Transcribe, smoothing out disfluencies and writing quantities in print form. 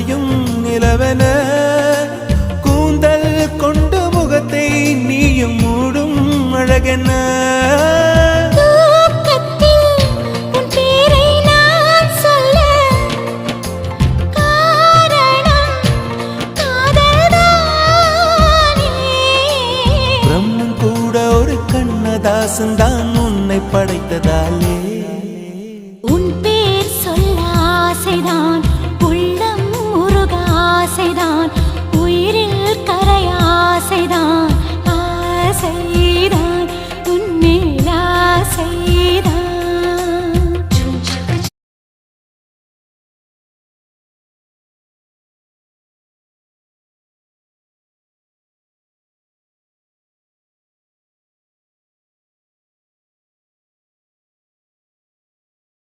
மறையும் நிலவென கூந்தல் கொண்டு முகத்தை நீயும் மூடும் அழகென்ன தாசன்தான் உன்னை படைத்ததாலே உன் பேர் சொல்ல ஆசைதான் உள்ளம் முருக ஆசைதான் உயிரில் கரை ஆசைதான்